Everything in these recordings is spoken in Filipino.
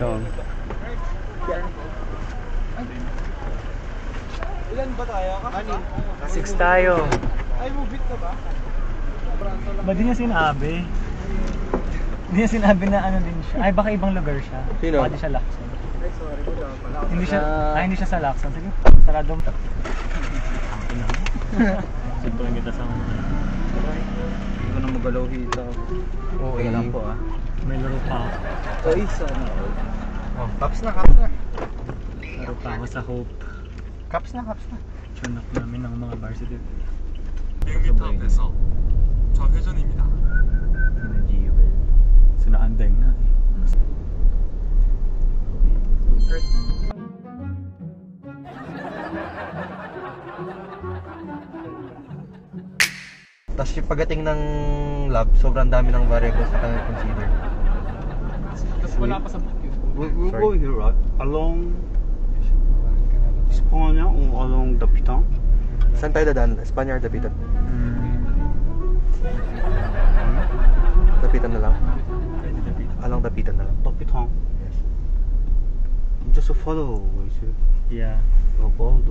Doon. Ilan ba tayo? Ano? 6 tayo. Ay, mubit ka ba? Ba't di niya sinabi? Hindi niya sinabi na ano din siya. Ay, baka ibang lugar siya. Sino? Baka di siya Lacson. Ay, sorry ko daw pala. Hindi siya sa Lacson. Sige, sarado mo. Suntuin kita sa mga. Hindi ko na magalaw hita. Okay lang po ah. May laro pa ako. Ay, sana. Oh, caps na, caps na. Laro pa ako sa Hope. Caps na, caps na. Tune up namin ng mga varsity. 100m 앞에서 좌회전입니다. Sina Jewel. Sinaandeng na eh. Tapos yung pagdating ng lab, sobrang dami ng variables na kailangan consider. Tapos wala pa sa book yun. We're Sorry. going here, right? Along Spania or along the Pitan? Saan tayo dadaan? Espanya or Dapitan? Dapitan na lang. Along Dapitan na lang. The Pitan. Yes. Just follow, is it? Yeah. About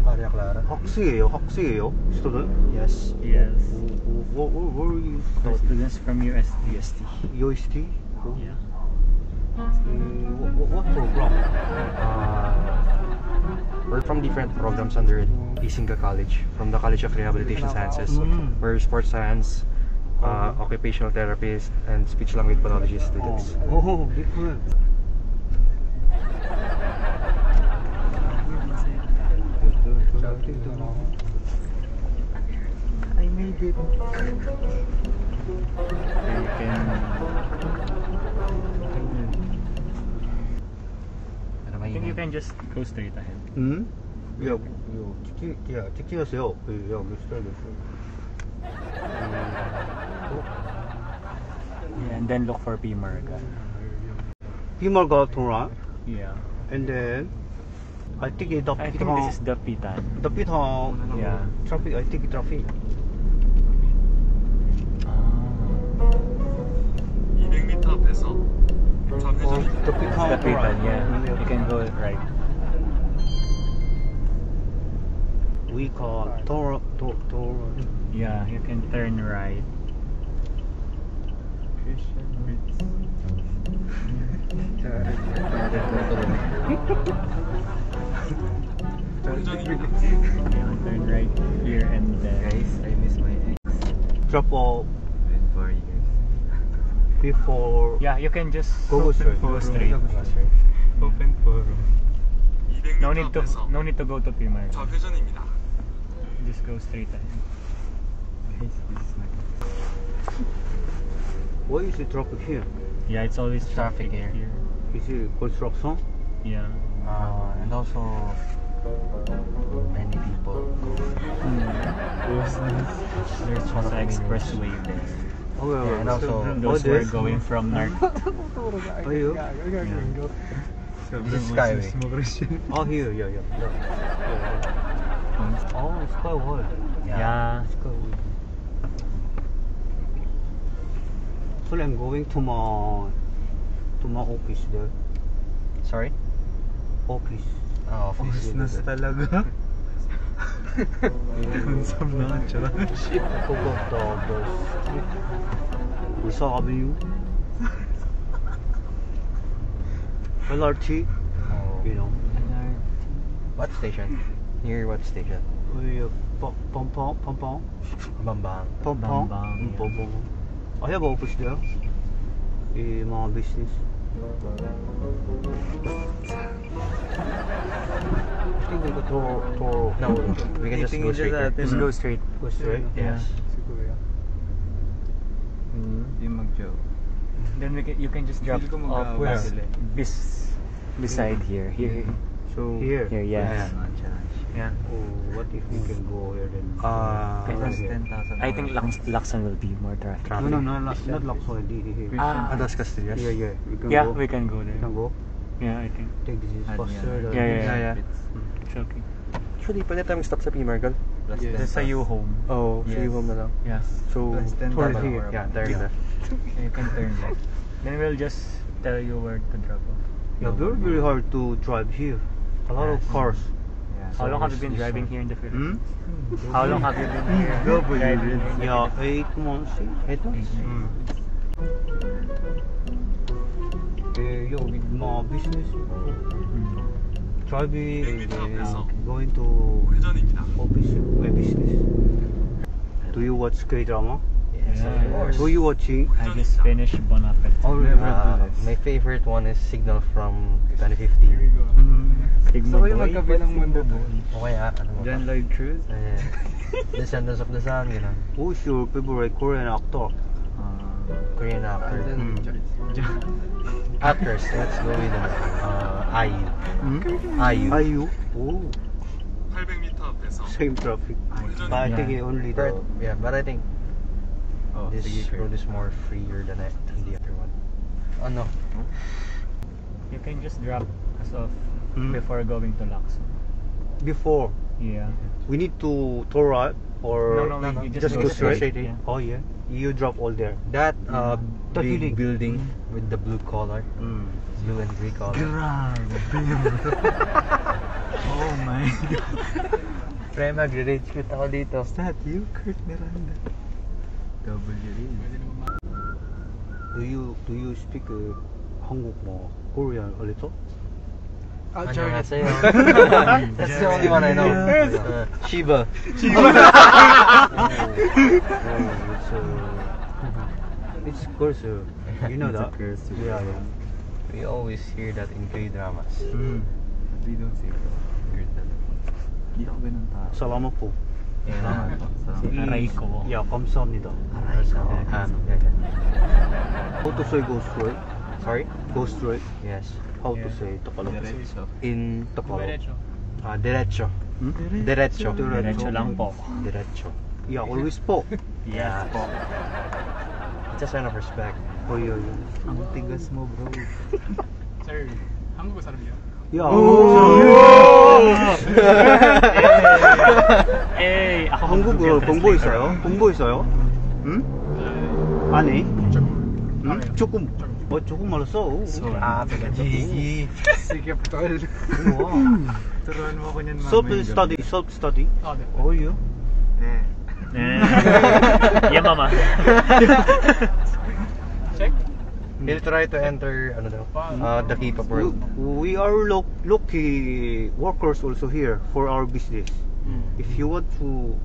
Maria Clara. 학생이에요? Student? Yes. Yes. Where are you For studying? students from UST. UST? Yeah. What program? We're from different programs under Isinga College, from the College of Rehabilitation Sciences. We're sports science, occupational therapist, and speech language pathology students. Oh, different. I made it. You can. I think you can just go straight ahead. 응? 야, 찍히겠어요. 야, Yeah, and then look for P. Morgan. 비말가 통화. Yeah. And then I think it's the I think this is the Pitan. the Pitan. Yeah. Traffic. I think traffic. 200m 앞에서 좌회전입니다. The Pitan. The Pitan, yeah. You can go right. We call door. Yeah, you can turn right. 좌회전입니다. Yeah, turn right here and then. Guys, I miss my ex. Drop off In 4 years. before. Yeah, you can just Go straight. Go straight. Open forum. 200m No need 앞에서 to go to P. Morgan. 좌회전입니다. Just go straight ahead. Guys, this is my Why is it traffic here? Yeah, it's always Traffic traffic here. Is it construction? Yeah. and also many people go. There's just an expressway there. Oh, Yeah, and also Those who are this? going from North. Are you? This is Skyway. Oh, here, yeah. Oh, Skyway. Yeah. Skyway. So I'm going to my office there. Sorry? Office. Office. talaga. Consum na tsura. I forgot the street. Ulsa Avenue. LRT. Oh. You know. What station? Near what station? Pampang. Bambang. Pampang. Bambang, yeah. Pampang. I have office there. My business. I think we go to No, we can just go straight here. Just go straight. go straight. Yeah. Di mag-joke. Then you can just drop Hindi ko off mag-awa sila. beside here. Here. So Here, yeah. Yeah. Oh, what if we can go here then? Plus 10,000. I think Lacson will be more traffic. No, not Lacson. Here. Ah. Adas Castillas? Yeah. We can Yeah, go. we can go We can there. go. Yeah, I think. Take this is faster. Yeah. Yeah. It's okay. Actually, pwede tayong stop sa P. Morgan. Less than Just sa you home. Oh, Yes. sa home na lang. Yeah. So, Less than turn double here. hour. Yeah, turn Yeah. left. You can turn left. Then we'll just tell you where to drop off. Yeah, very hard to drive here. A lot of Yes. cars. How long have you been this driving one. here in the Philippines? Hmm? How long have you been here driving here? Yeah, 8 months. 8 months? Mm. Yo, with my business, driving, going to 회전입니다. office, my business. Do you watch K-drama? Yes, Yeah. of course. Who you watching? I just finished Bon Appetit. Oh, really? My favorite one is Signal from 2015. Here we go. Sigma So kayo Boy. magkabilang mundo po. O kaya, ano ba? John Lloyd Cruz. Descendants of the Sun, gano'n. Who's your favorite Korean actor? Korean actor. Hmm. Actors, let's go with IU. IU. IU? Oh, 800m 앞에서 same traffic. But I think Yeah. only But, the... yeah, but I think Oh, this sige, road is more freer than the other one. Ano? You can just drop us off Hmm? before going to Lacson. Before, Yeah. we need to tour out or No, you just go straight? Oh yeah, you drop all there. That The big building. building with the blue color, Mm. blue and gray color. Grabe. Oh my God. Pre, mag-rage quit ako dito. That you, Kurt Miranda. Do you speak 한국어, Korean a little? 안녕하세요. That's the only one I know. Shiba. It's cursor. You know It's a that? cursor. Yeah. We always hear that in K-dramas. Mm. We don't say so. Hindi ako ganun tao. Salamat po. Si Aray ko. Yeah, 감사합니다. How to say go straight? Sorry? Go straight. Yes. How to Yeah. say Tagalog? Diretso. In Tagalog. Derecho. Hmm? Derecho. Diretso lang po. Derecho. Yeah, always po. Yes po. It's a sign of respect. Oh, yeah, yeah. Ang tigas mo, bro. Sir, 한국어 사람이야? Yeah. 에이, ako 한국어 Google 공부했어요? Translator. 공부했어요? 응? 아니? 조금. 응? 조금. 조금 말았어. Sige, tol. 우와. Turuan mo ako niyan mamaya. Self-study, self-study. Ah, di. Oh, yeah. Yeah, mama. Check. He'll try to enter the K-pop We, world. we are lucky workers also here for our business. If you want to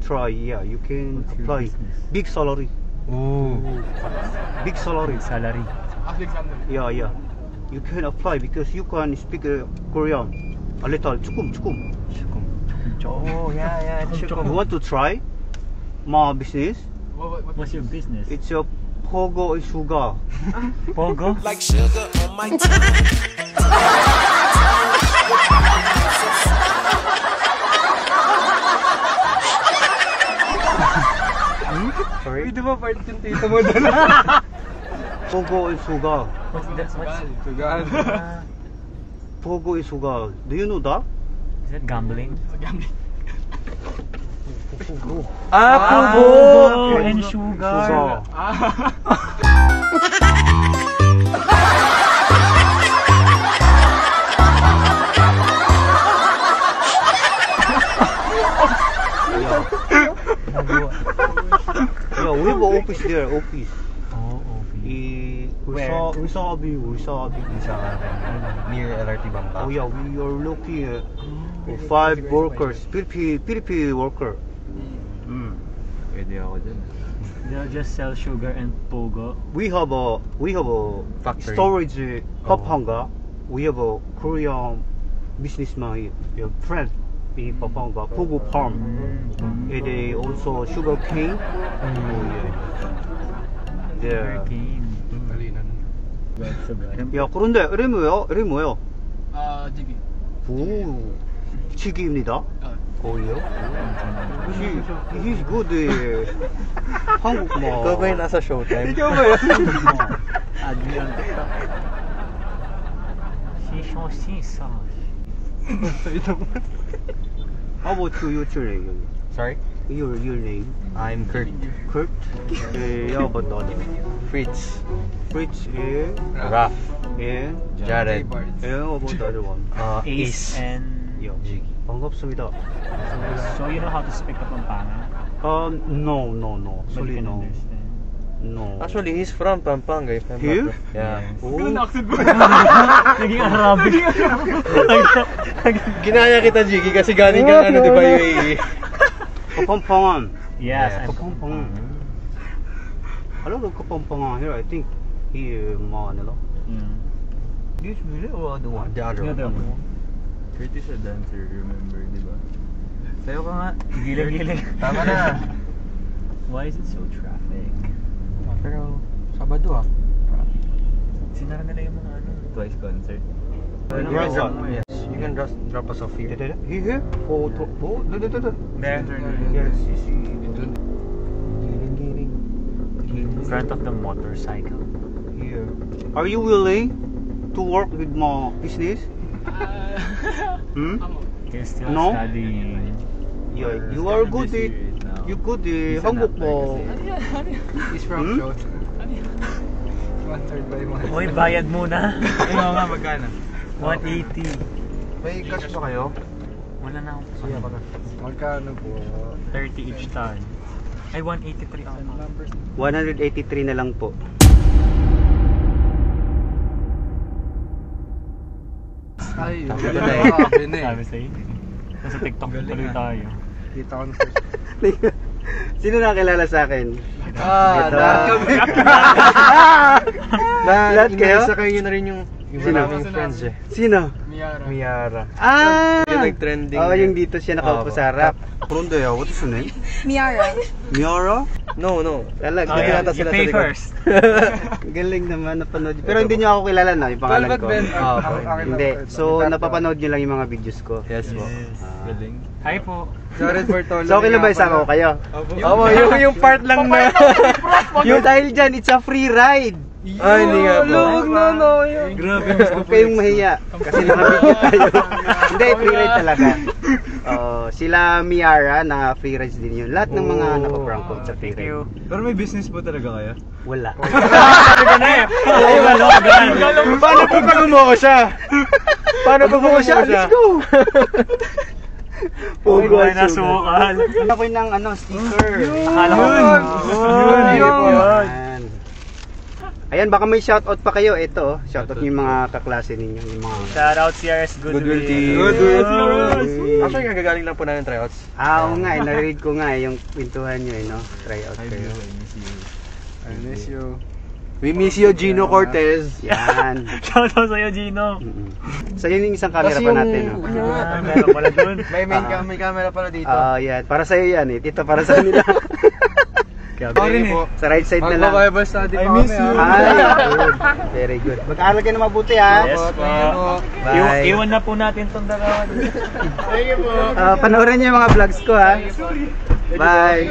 try, yeah, you can What's your apply. business? Big salary. Ooh. Big salary. Salary. After exam na. Yeah, yeah. You can apply because you can speak Korean. A little. 조금. Oh, yeah. You want to try my business? What's your business? It's a Pogo Sugar. Pogo? Like sugar on my tongue. Sorry? Di ba part yung tito mo doon? Pogo Sugar. What's that? Sugal. Pogo Sugar. Do you know that? Is that gambling? Sa gambling. Pogo and sugar. Sugar. Ah. Yeah, we have an office there. Office. Oh, Where? Ulsabi. Near LRT Bangka. Oh yeah, we are looking at 5 workers. Philippine worker. Pwede ako dyan. They'll just sell sugar and pogo. We have a Factory. storage Papanga. We have a Korean businessman, a friend in Papanga, Pogo Farm. And they also sugar cane. Yeah. Talinan. 야, 그런데 이름이 뭐예요? Ah, Jiggy. 오, 치기입니다. Ah. 거기요? He's good. 한국 뭐. Ikaw ba yung nasa Showtime? ikaw ba yun? Admin on TikTok. Sisho. How about you? What's your name? Sorry? Your name? I'm Kurt. Kurt? How about the other? Fritz. Fritz and Raph. Jared. how about the other one? Ace and Yo, 반갑습니다. So you know how to speak Kapampangan? No. But Sorry, you can no. understand. No. Actually, he's from Pampanga, if I'm Here? not wrong. Yeah. Oh, Naging Arabic. Ginaya kita, Jiggy, kasi galing ka, ano, di ba, UAE? Kapampangan. Yes, I'm Kapampangan. A lot of Kapampangan here. I think here in Manila. This really or the one? The other one. Kurt is a dancer, remember, di ba? Sayo ka nga. Giling-giling. Tama na. Why is it so traffic? Pero, Sabado ah. Sinara nila yung mga ano. Twice concert. Yes, you can just drop us off here. Here? Oh, There. Yes. In front of the motorcycle. Here. Are you willing to work with my business? He's still No? studying. Yeah, you are good at you good at 한국 뭐. He's from Hmm? Shot. 1/3 by 1. Uy, bayad muna. Ayaw nga, magkano? 180. May cash ba kayo? Wala na akong Sige, ako na. Magkano po? 30 each time. Ay, 183 ako. 183 na lang po. Ay, Sabi yun ko na eh. na sabi na eh. Sabi sa'yo. Nasa TikTok Galing tuloy ah. tayo. Kita ko na first. Sino nakilala sa akin? Ito. Lahat kami. Lahat kayo? Inaisa kayo na rin yung Sino? naming friends eh. Sino? Miyara. Miara. Ah! Yung nag-trending. Oh, yung dito siya nakaupo Opo. sa harap. Krondeya, what is your name? Miara. Miara? No. Talaga. Oh, yeah. Nagkata You sila pay sa likod. first. Galing naman napanood. Pero hindi niyo ako kilala na, yung pangalan ko. Hindi. So, napapanood niyo lang yung mga videos ko. Yes po. Galing. Hi po. Jared Bartolo. So, okay lang ba isama ko kayo? Opo, yung part lang na. Yung dahil dyan, it's a free ride. Ay, hindi nga po. Grabe. Huwag kayong mahiya. Kasi nakabigyan tayo. Hindi, free ride talaga. Sila Miara, na free rides din yun. Lahat ng mga napaprank ko sa free Thank you. ride. Pero may business po talaga kaya? Wala. Sabi ko na eh. Ay, malogan. Paano po pag-umuko siya? Paano po pag-umuko siya? Let's go! Pogo ay nasukal. Ako ng sticker. Akala ko Yun. Ayan, baka may shoutout pa kayo. Ito, shoutout yung mga kaklase ninyo. Yung mga... Shout out CRS Goodwill Team. Goodwill. Actually, kagagaling lang po namin tryouts. Oo nga, narinig ko nga yung pintuhan nyo, Tryout kayo. I miss you. We miss you, Gino Cortez. Yan. Shout out sa'yo, Gino. So yun yung isang camera Tapos pa yung- natin. Meron pala dun. May camera pala dito. Yan. Para sa'yo yan eh. Ito para sa kanila. Sorry po. Sa right side na lang. Magpa-Bible study pa I miss kami, you. ah. Ay, good. Very good. Mag-aaral kayo na mabuti ha. Yes po. Bye. Iwan na po natin tong dalawa. Panoorin niyo yung mga vlogs ko ha. Bye.